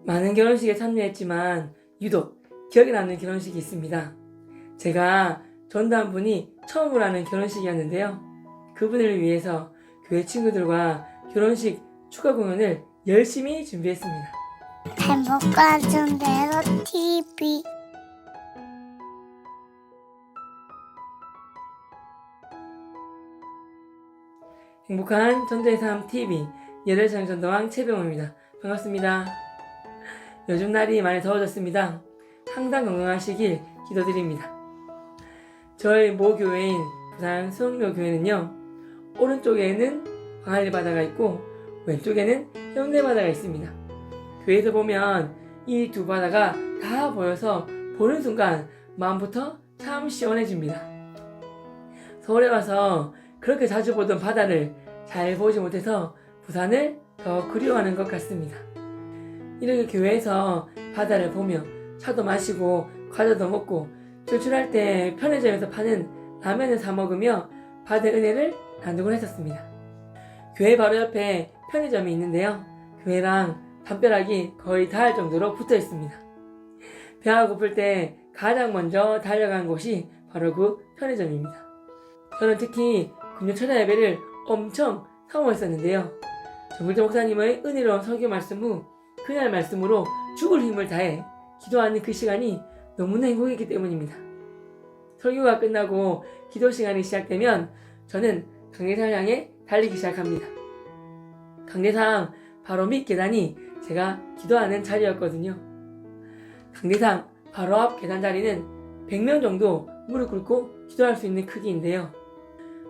많은 결혼식에 참여했지만 유독 기억에 남는 결혼식이 있습니다. 제가 전도한 분이 처음으로 하는 결혼식이었는데요. 그분을 위해서 교회 친구들과 결혼식 축하 공연을 열심히 준비했습니다. 행복한 순대로 TV. 행복한 전도의 삶 TV 8살 전도왕 최병호입니다. 반갑습니다. 요즘 날이 많이 더워졌습니다. 항상 건강하시길 기도드립니다. 저희 모 교회인 부산 수흥교 교회는요, 오른쪽에는 광안리 바다가 있고 왼쪽에는 해운대 바다가 있습니다. 교회에서 보면 이 두 바다가 다 보여서 보는 순간 마음부터 참 시원해집니다. 서울에 와서 그렇게 자주 보던 바다를 잘 보지 못해서 부산을 더 그리워하는 것 같습니다. 이렇게 교회에서 바다를 보며 차도 마시고 과자도 먹고 출출할 때 편의점에서 파는 라면을 사 먹으며 받은 은혜를 나누곤 했었습니다. 교회 바로 옆에 편의점이 있는데요. 교회랑 담벼락이 거의 닿을 정도로 붙어 있습니다. 배가 고플 때 가장 먼저 달려간 곳이 바로 그 편의점입니다. 저는 특히 금요 철야 예배를 엄청 사모했었는데요. 정글재 목사님의 은혜로운 설교 말씀 후 그날 말씀으로 죽을 힘을 다해 기도하는 그 시간이 너무나 행복했기 때문입니다. 설교가 끝나고 기도 시간이 시작되면 저는 강례상을 향해 달리기 시작합니다. 강례상 바로 밑 계단이 제가 기도하는 자리였거든요. 강례상 바로 앞 계단 자리는 100명 정도 무릎 꿇고 기도할 수 있는 크기인데요.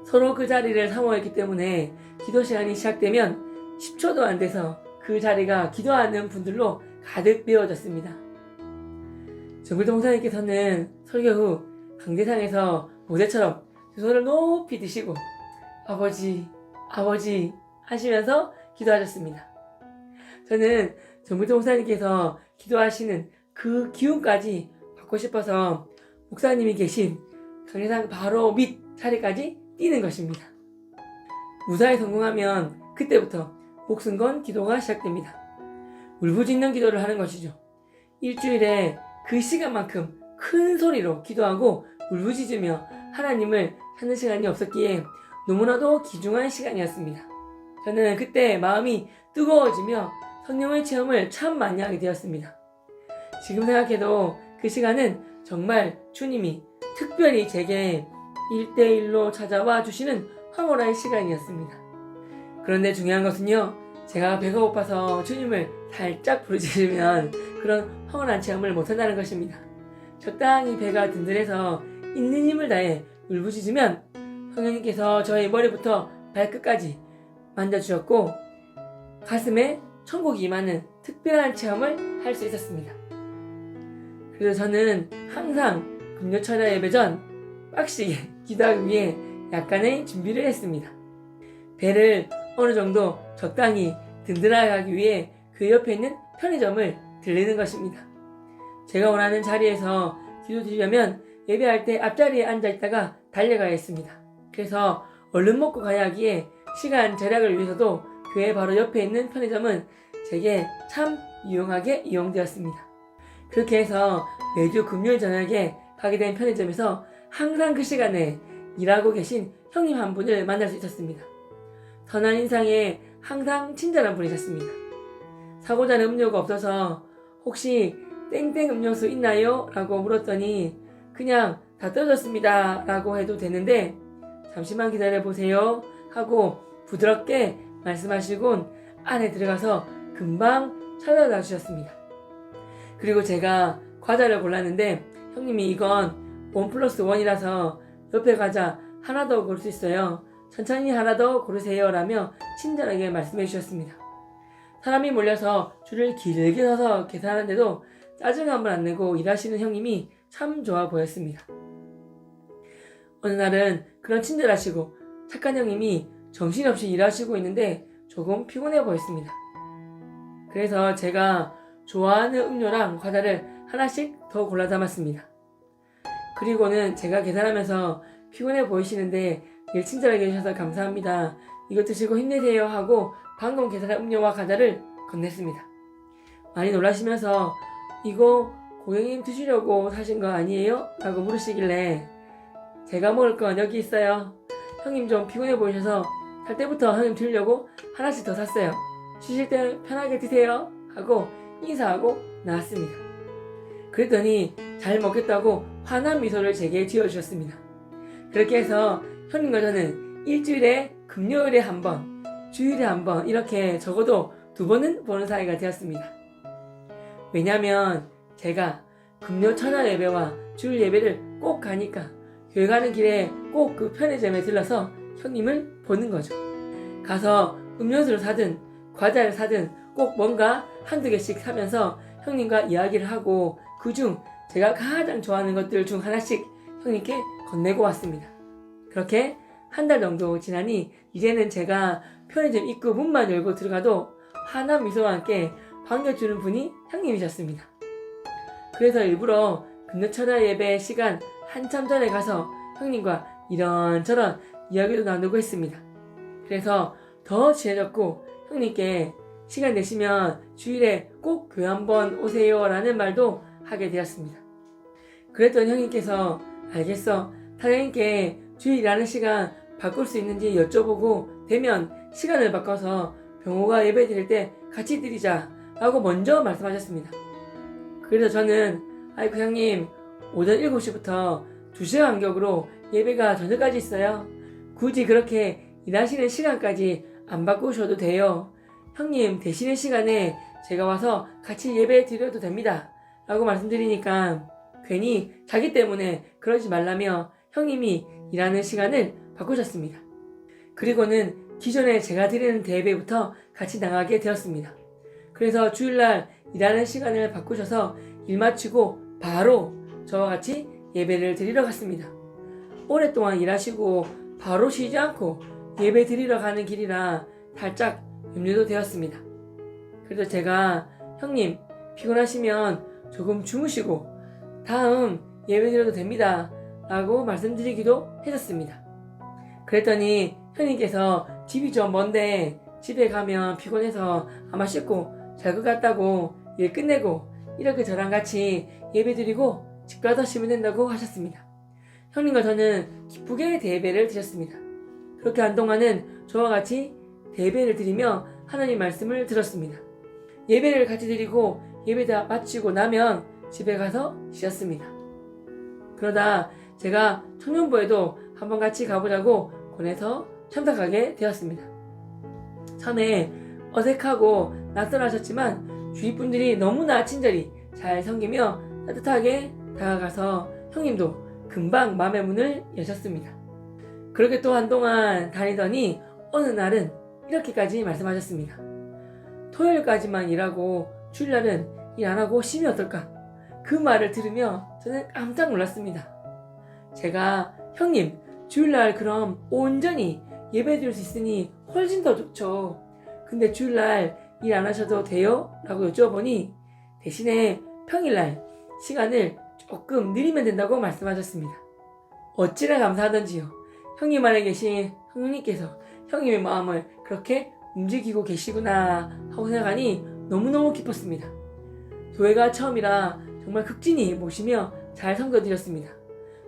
서로 그 자리를 사모했기 때문에 기도 시간이 시작되면 10초도 안 돼서 그 자리가 기도하는 분들로 가득 메워졌습니다. 정글재 목사님께서는 설교 후 강대상에서 모세처럼 두 손을 높이 드시고 아버지, 아버지 하시면서 기도하셨습니다. 저는 정글재 목사님께서 기도하시는 그 기운까지 받고 싶어서 목사님이 계신 강대상 바로 밑 자리까지 뛰는 것입니다. 무사히 성공하면 그때부터 목숨 건 기도가 시작됩니다. 울부짖는 기도를 하는 것이죠. 일주일에 그 시간만큼 큰 소리로 기도하고 울부짖으며 하나님을 찾는 시간이 없었기에 너무나도 귀중한 시간이었습니다. 저는 그때 마음이 뜨거워지며 성령의 체험을 참 많이 하게 되었습니다. 지금 생각해도 그 시간은 정말 주님이 특별히 제게 1대1로 찾아와 주시는 황홀한 시간이었습니다. 그런데 중요한 것은요, 제가 배가 고파서 주님을 살짝 부르짖으면 그런 황홀한 체험을 못한다는 것입니다. 적당히 배가 든든해서 있는 힘을 다해 울부짖으면 성령님께서 저의 머리부터 발끝까지 만져주셨고 가슴에 천국이 임하는 특별한 체험을 할 수 있었습니다. 그래서 저는 항상 금요 철야 예배 전 빡시게 기도하기 위해 약간의 준비를 했습니다. 배를 어느 정도 적당히 든든하게 하기 위해 그 옆에 있는 편의점을 들리는 것입니다. 제가 원하는 자리에서 기도드리려면 예배할 때 앞자리에 앉아있다가 달려가야 했습니다. 그래서 얼른 먹고 가야 하기에 시간 절약을 위해서도 교회 바로 옆에 있는 편의점은 제게 참 유용하게 이용되었습니다. 그렇게 해서 매주 금요일 저녁에 가게 된 편의점에서 항상 그 시간에 일하고 계신 형님 한 분을 만날 수 있었습니다. 선한 인상에 항상 친절한 분이셨습니다. 사고자는 음료가 없어서 혹시 땡땡 음료수 있나요? 라고 물었더니 그냥 다 떨어졌습니다 라고 해도 되는데 잠시만 기다려보세요 하고 부드럽게 말씀하시곤 안에 들어가서 금방 찾아다 주셨습니다. 그리고 제가 과자를 골랐는데 형님이 이건 1+1이라서 옆에 과자 하나 더 고를 수 있어요. 천천히 하나 더 고르세요 라며 친절하게 말씀해 주셨습니다. 사람이 몰려서 줄을 길게 서서 계산하는데도 짜증 한 번 안 내고 일하시는 형님이 참 좋아 보였습니다. 어느 날은 그런 친절하시고 착한 형님이 정신없이 일하시고 있는데 조금 피곤해 보였습니다. 그래서 제가 좋아하는 음료랑 과자를 하나씩 더 골라 담았습니다. 그리고는 제가 계산하면서 피곤해 보이시는데 늘 친절하게 해주셔서 감사합니다. 이거 드시고 힘내세요 하고 방금 계산한 음료와 과자를 건넸습니다. 많이 놀라시면서 이거 고객님 드시려고 사신 거 아니에요? 라고 물으시길래 제가 먹을 건 여기 있어요. 형님 좀 피곤해 보이셔서 살 때부터 형님 드리려고 하나씩 더 샀어요. 쉬실 때 편하게 드세요. 하고 인사하고 나왔습니다. 그랬더니 잘 먹겠다고 환한 미소를 제게 지어주셨습니다. 그렇게 해서 형님과 저는 일주일에 금요일에 한 번, 주일에 한 번 이렇게 적어도 2번은 보는 사이가 되었습니다. 왜냐면 제가 금요 천하 예배와 주일 예배를 꼭 가니까 교회 가는 길에 꼭 그 편의점에 들러서 형님을 보는 거죠. 가서 음료수를 사든 과자를 사든 꼭 뭔가 한두 개씩 사면서 형님과 이야기를 하고 그중 제가 가장 좋아하는 것들 중 하나씩 형님께 건네고 왔습니다. 그렇게 한 달 정도 지나니 이제는 제가 편의점 입구 문만 열고 들어가도 환한 미소와 함께 반겨주는 분이 형님이셨습니다. 그래서 일부러 금요천하 예배 시간 한참 전에 가서 형님과 이런저런 이야기도 나누고 했습니다. 그래서 더 친해졌고 형님께 시간 되시면 주일에 꼭 교회 한번 오세요 라는 말도 하게 되었습니다. 그랬더니 형님께서 알겠어. 타령님께 주일 일하는 시간 바꿀 수 있는지 여쭤보고 되면 시간을 바꿔서 병호가 예배 드릴 때 같이 드리자 라고 먼저 말씀하셨습니다. 그래서 저는 아이고 형님 오전 7시부터 2시간 간격으로 예배가 저녁까지 있어요. 굳이 그렇게 일하시는 시간까지 안 바꾸셔도 돼요. 형님 되시는 시간에 제가 와서 같이 예배 드려도 됩니다. 라고 말씀드리니까 괜히 자기 때문에 그러지 말라며 형님이 일하는 시간을 바꾸셨습니다. 그리고는 기존에 제가 드리는 대예배부터 같이 나가게 되었습니다. 그래서 주일날 일하는 시간을 바꾸셔서 일 마치고 바로 저와 같이 예배를 드리러 갔습니다. 오랫동안 일하시고 바로 쉬지 않고 예배 드리러 가는 길이라 살짝 염려도 되었습니다. 그래서 제가 형님 피곤하시면 조금 주무시고 다음 예배 드려도 됩니다 라고 말씀드리기도 했었습니다. 그랬더니 형님께서 집이 좀 먼데 집에 가면 피곤해서 아마 씻고 잘 것 같다고 일 끝내고 이렇게 저랑 같이 예배 드리고 집 가서 쉬면 된다고 하셨습니다. 형님과 저는 기쁘게 대예배를 드렸습니다. 그렇게 한동안은 저와 같이 대예배를 드리며 하나님 말씀을 들었습니다. 예배를 같이 드리고 예배 다 마치고 나면 집에 가서 쉬었습니다. 그러다 제가 청년부에도 한번 같이 가보자고 권해서 참석하게 되었습니다. 처음에 어색하고 낯설하셨지만 주위 분들이 너무나 친절히 잘 섬기며 따뜻하게 다가가서 형님도 금방 마음의 문을 여셨습니다. 그렇게 또 한동안 다니더니 어느 날은 이렇게까지 말씀하셨습니다. 토요일까지만 일하고 주일날은 일 안하고 쉬면 어떨까? 그 말을 들으며 저는 깜짝 놀랐습니다. 제가 형님 주일날 그럼 온전히 예배 드릴 수 있으니 훨씬 더 좋죠. 근데 주일날 일 안 하셔도 돼요? 라고 여쭤보니 대신에 평일날 시간을 조금 느리면 된다고 말씀하셨습니다. 어찌나 감사하던지요. 형님 안에 계신 형님께서 형님의 마음을 그렇게 움직이고 계시구나 하고 생각하니 너무너무 기뻤습니다. 교회가 처음이라 정말 극진히 모시며 잘 섬겨드렸습니다.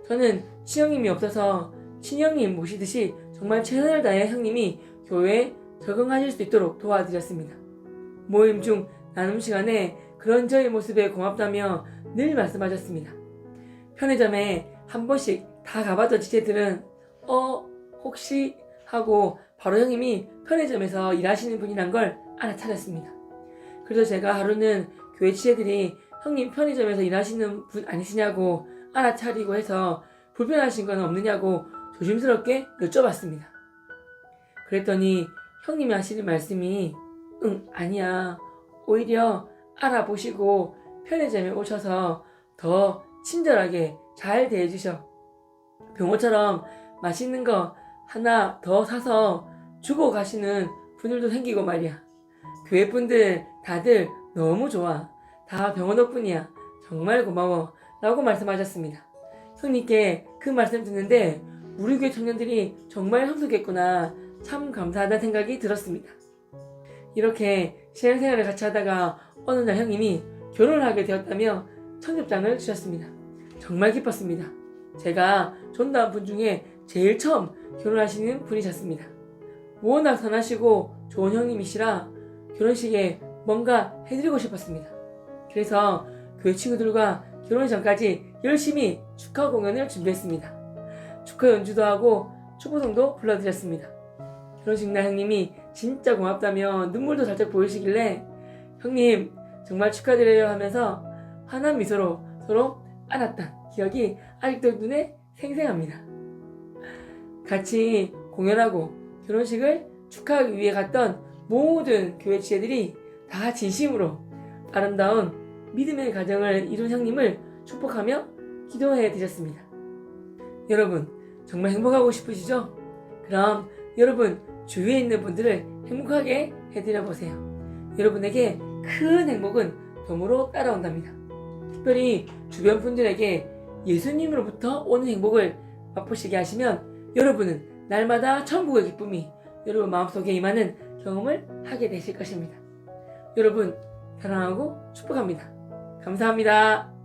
저는 친형님이 없어서 친형님 모시듯이 정말 최선을 다해 형님이 교회에 적응하실 수 있도록 도와드렸습니다. 모임 중 나눔 시간에 그런 저의 모습에 고맙다며 늘 말씀하셨습니다. 편의점에 한 번씩 다 가봤던 지체들은 혹시 하고 바로 형님이 편의점에서 일하시는 분이란 걸 알아차렸습니다. 그래서 제가 하루는 교회 지체들이 형님 편의점에서 일하시는 분 아니시냐고 알아차리고 해서 불편하신 건 없느냐고 조심스럽게 여쭤봤습니다. 그랬더니 형님이 하시는 말씀이 아니야. 오히려 알아보시고 편의점에 오셔서 더 친절하게 잘 대해주셔. 병호처럼 맛있는 거 하나 더 사서 주고 가시는 분들도 생기고 말이야. 교회 분들 다들 너무 좋아. 다 병호 덕분이야. 정말 고마워. 라고 말씀하셨습니다. 형님께 그 말씀 듣는데 우리 교회 청년들이 정말 성숙했구나. 참 감사하다는 생각이 들었습니다. 이렇게 신앙생활을 같이 하다가 어느 날 형님이 결혼을 하게 되었다며 청첩장을 주셨습니다. 정말 기뻤습니다. 제가 존다한 분 중에 제일 처음 결혼하시는 분이셨습니다. 워낙 선하시고 좋은 형님이시라 결혼식에 뭔가 해드리고 싶었습니다. 그래서 교회 친구들과 결혼 전까지 열심히 축하 공연을 준비했습니다. 축하 연주도 하고 축구송도 불러드렸습니다. 결혼식 날 형님이 진짜 고맙다며 눈물도 살짝 보이시길래 형님 정말 축하드려요 하면서 환한 미소로 서로 안았던 기억이 아직도 눈에 생생합니다. 같이 공연하고 결혼식을 축하하기 위해 갔던 모든 교회 지혜들이 다 진심으로 아름다운 믿음의 가정을 이룬 형님을 축복하며 기도해 드렸습니다. 여러분 정말 행복하고 싶으시죠? 그럼 여러분 주위에 있는 분들을 행복하게 해드려 보세요. 여러분에게 큰 행복은 덤으로 따라온답니다. 특별히 주변 분들에게 예수님으로부터 오는 행복을 맛보시게 하시면 여러분은 날마다 천국의 기쁨이 여러분 마음속에 임하는 경험을 하게 되실 것입니다. 여러분 사랑하고 축복합니다. 감사합니다.